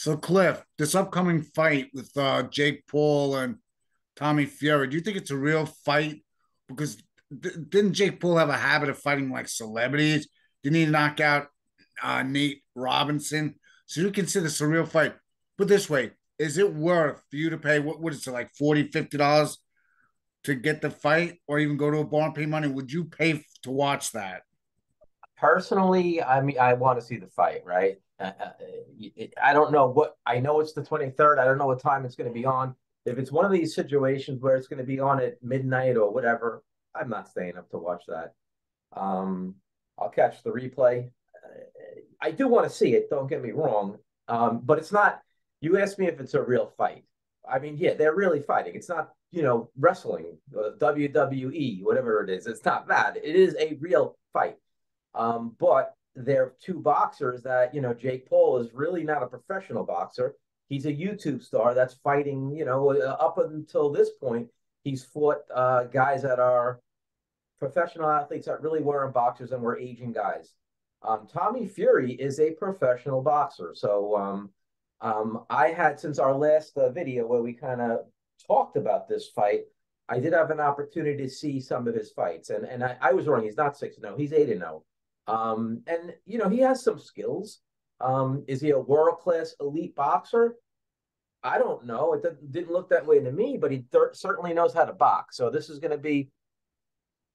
So, Cliff, this upcoming fight with Jake Paul and Tommy Fury, do you think it's a real fight? Because didn't Jake Paul have a habit of fighting like celebrities? Didn't he knock out Nate Robinson? So you consider this a real fight? Put this way, is it worth for you to pay what is it like 40, $50 to get the fight, or even go to a bar and pay money? Would you pay to watch that? Personally, I mean, I want to see the fight, right? I don't know what I know. It's the 23rd. I don't know what time it's going to be on. If it's one of these situations where it's going to be on at midnight or whatever, I'm not staying up to watch that. Um, I'll catch the replay. I do want to see it. Don't get me wrong, but it's not. You asked me if it's a real fight. I mean, yeah, they're really fighting. It's not, wrestling, WWE, whatever it is. It's not that. It is a real fight. But they're two boxers that, Jake Paul is really not a professional boxer. He's a YouTube star that's fighting, up until this point, he's fought guys that are professional athletes that really weren't boxers and were aging guys. Tommy Fury is a professional boxer. So I had, since our last video where we kind of talked about this fight, I did have an opportunity to see some of his fights. And I was wrong. He's not 6-0. He's 8-0. And he has some skills. Is he a world class elite boxer? I don't know. It didn't look that way to me, but he certainly knows how to box. So this is going to be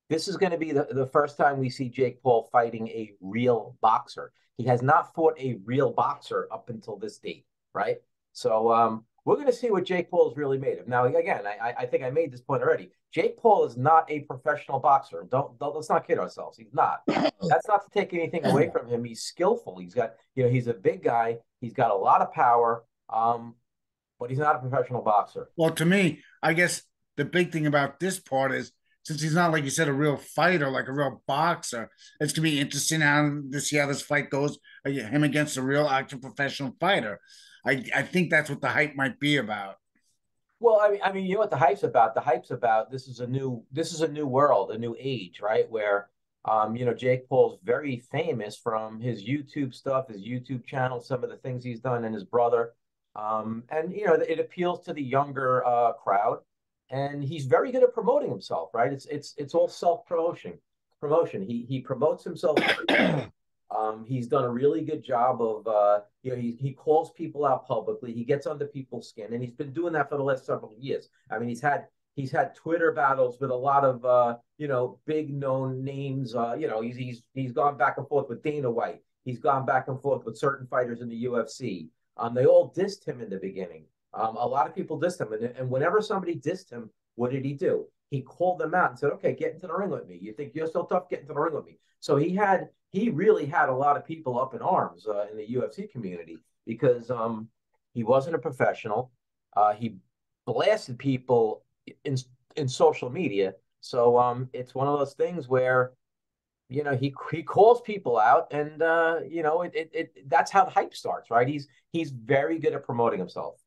the first time we see Jake Paul fighting a real boxer. He has not fought a real boxer up until this date, right? So we're going to see what Jake Paul is really made of. Now, again, I think I made this point already. Jake Paul is not a professional boxer. Don't let's not kid ourselves. He's not. That's not to take anything away from him. He's skillful. He's got, he's a big guy. He's got a lot of power, but he's not a professional boxer. Well, to me, I guess the big thing about this part is since he's not, like you said, a real fighter, like a real boxer, it's gonna be interesting how to see how this fight goes, him against a real actual professional fighter. I think that's what the hype might be about. Well, you know what the hype's about? The hype's about this is a new world, a new age, right? Where Jake Paul's very famous from his YouTube stuff, his YouTube channel, some of the things he's done, and his brother. And it appeals to the younger crowd, and he's very good at promoting himself, right? It's all self promotion. Promotion. He promotes himself very well. He's done a really good job of he calls people out publicly. He gets under people's skin, and he's been doing that for the last several years. I mean, he's had Twitter battles with a lot of big known names. He's gone back and forth with Dana White. He's gone back and forth with certain fighters in the UFC. They all dissed him in the beginning. A lot of people dissed him, and whenever somebody dissed him, what did he do? He called them out and said, "Okay, get into the ring with me. You think you're so tough? Get into the ring with me." So he really had a lot of people up in arms in the UFC community because he wasn't a professional. He blasted people in in social media. So it's one of those things where he calls people out, and that's how the hype starts, right? He's very good at promoting himself.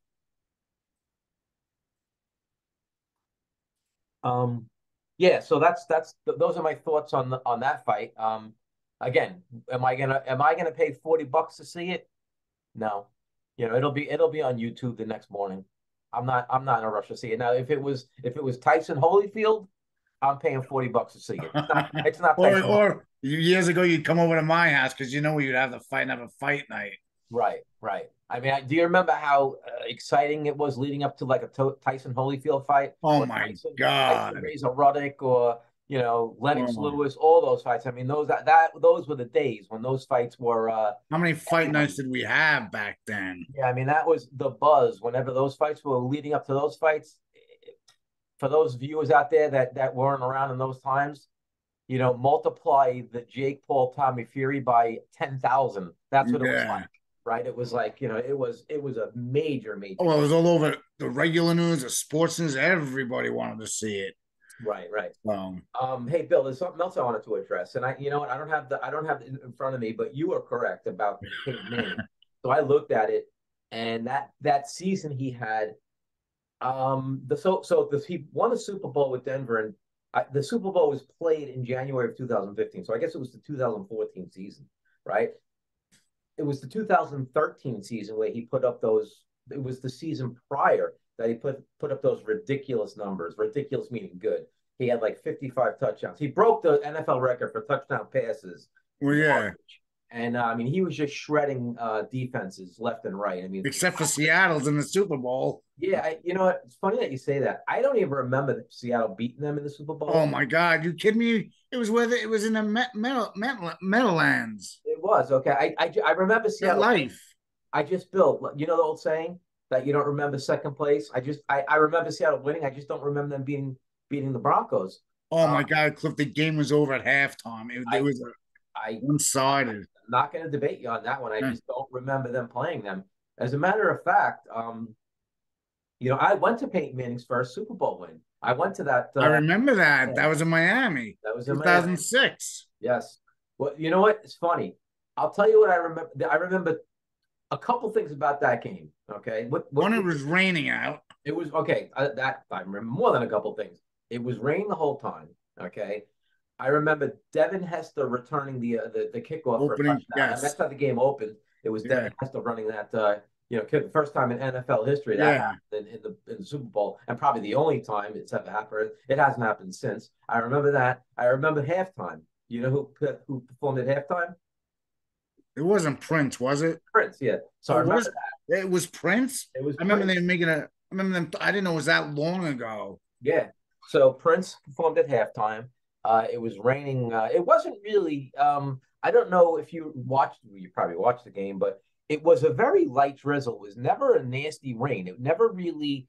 Um, yeah, so those are my thoughts on that fight. Again, am I gonna pay $40 to see it? No. It'll be on YouTube the next morning. I'm not in a rush to see it. Now, if it was Tyson Holyfield, I'm paying $40 to see it. It's not or Tyson. or years ago, you'd come over to my house because we'd have the fight and have a fight night. Right, right. I mean, do you remember how exciting it was leading up to like a Tyson Holyfield fight, Oh or my Tyson God. Razor Ruddock, or Lennox Oh. Lewis, all those fights. I mean, those were the days when those fights were How many fight everybody. nights did we have back then? Yeah, I mean, that was the buzz. Whenever those fights were leading up to those fights, for those viewers out there that weren't around in those times, multiply the Jake Paul Tommy Fury by 10,000. That's what it was like, Yeah. right? It was like, it was a major, Oh, major well, it deal. was all over the regular news, the sports news. Everybody wanted to see it. Right, right. Um, Hey Bill, there's something else I wanted to address, and you know what, I don't have it in front of me, but you are correct about Peyton Manning. So I looked at it, and that season he had, he won the Super Bowl with Denver, and the Super Bowl was played in January of 2015. So I guess it was the 2014 season, right? it was the 2013 season where he put up those. It was the season prior that he put up those ridiculous numbers. Ridiculous meaning good. He had like 55 touchdowns. He broke the NFL record for touchdown passes. Well, yeah. And I mean, he was just shredding defenses left and right. I mean, Except for Seattle's in the Super Bowl. yeah, you know what? It's funny that you say that. I don't even remember Seattle beating them in the Super Oh Bowl. my God, you kidding me? It was where it was in the Meadowlands. It was okay. I remember At Seattle. life. I just built. You know the old saying that you don't remember second place. I remember Seattle winning. I just don't remember them beating the Broncos. Oh Uh, my God, Cliff, the game was over at halftime. It I was I one-sided. I'm not going to debate you on that one. I Yeah. just don't remember them playing them. As a matter of fact, I went to Peyton Manning's first Super Bowl win. I went to that. I remember that. Yeah, That was in Miami, that was in Miami. 2006. Yes. Well, you know what? It's funny. I'll tell you what I remember. I remember a couple things about that game. Okay. When it was raining out. It was okay. That I remember more than a couple things. It was raining the whole time. Okay. I remember Devin Hester returning the kickoff for a Opening, touchdown. And yes. that's how the game opened. It was Yeah. Devin Hester running that kick, the first time in NFL history that Yeah. happened in the Super Bowl, and probably the only time it's ever happened. It hasn't happened since. I remember that. I remember halftime. You know who performed at halftime? It wasn't Prince, was it? Prince. Yeah. So I It remember was that. it was Prince. It was I remember Prince. they were making a I remember them I didn't know it was that long ago. Yeah. So Prince performed at halftime. It was raining. It wasn't really. I don't know if you watched. You probably watched the game, but it was a very light drizzle. It was never a nasty rain. It never really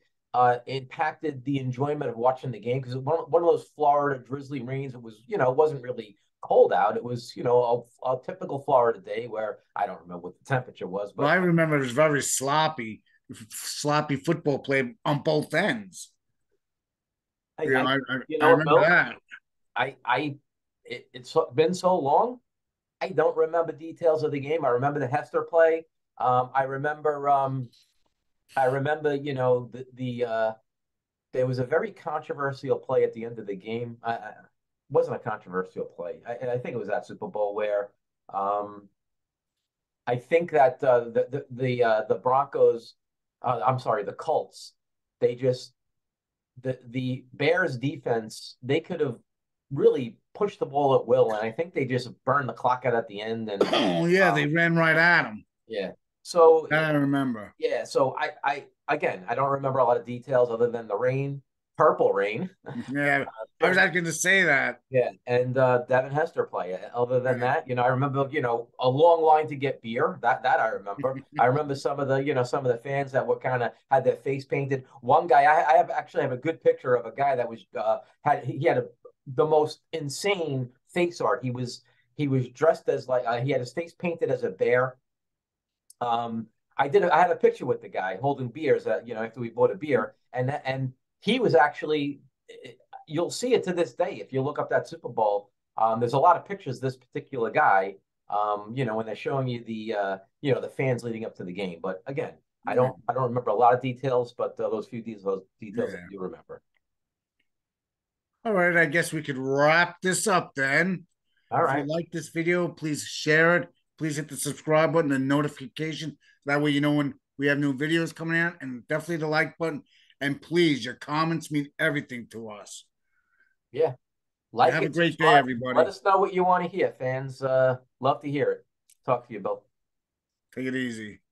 impacted the enjoyment of watching the game because one of those Florida drizzly rains. It was it wasn't really cold out. It was a typical Florida day where I don't remember what the temperature was, Well, I but remember it was very sloppy football play on both ends. I, You know, I you I know what, remember Bill? that. It's been so long. I don't remember details of the game. I remember the Hester play. I remember. I remember. There was a very controversial play at the end of the game. Wasn't a controversial play. I think it was that Super Bowl where I think that the Broncos. I'm sorry, the Colts. They just the Bears defense. They could have really pushed the ball at will, and I think they just burned the clock out at the end. And Oh yeah, they ran right at him. yeah, so That I remember. yeah, so I again, I don't remember a lot of details other than the rain, purple rain. Yeah, I was actually going to say that. Yeah, and Devin Hester play. Other than that, I remember, a long line to get beer. That I remember. I remember some of the fans that were kind of had their face painted. One guy, I actually have a good picture of a guy that was he had the most insane face art. He was dressed as like he had his face painted as a bear. I had a picture with the guy holding beers after we bought a beer, and he was actually you'll see it to this day if you look up that Super Bowl. There's a lot of pictures of this particular guy. When they're showing you the fans leading up to the game. But again, I don't remember a lot of details, but those few details I Yeah. do remember. All right, I guess we could wrap this up then. All If you right. like this video, please share it. Please hit the subscribe button and notification. That way you know when we have new videos coming out, and definitely the like button. And please, your comments mean everything to us. Yeah. Like Have a it, great day, subscribe. Let everybody. us know what you want to hear, fans. Love to hear it. Talk to you, Bill. Take it easy.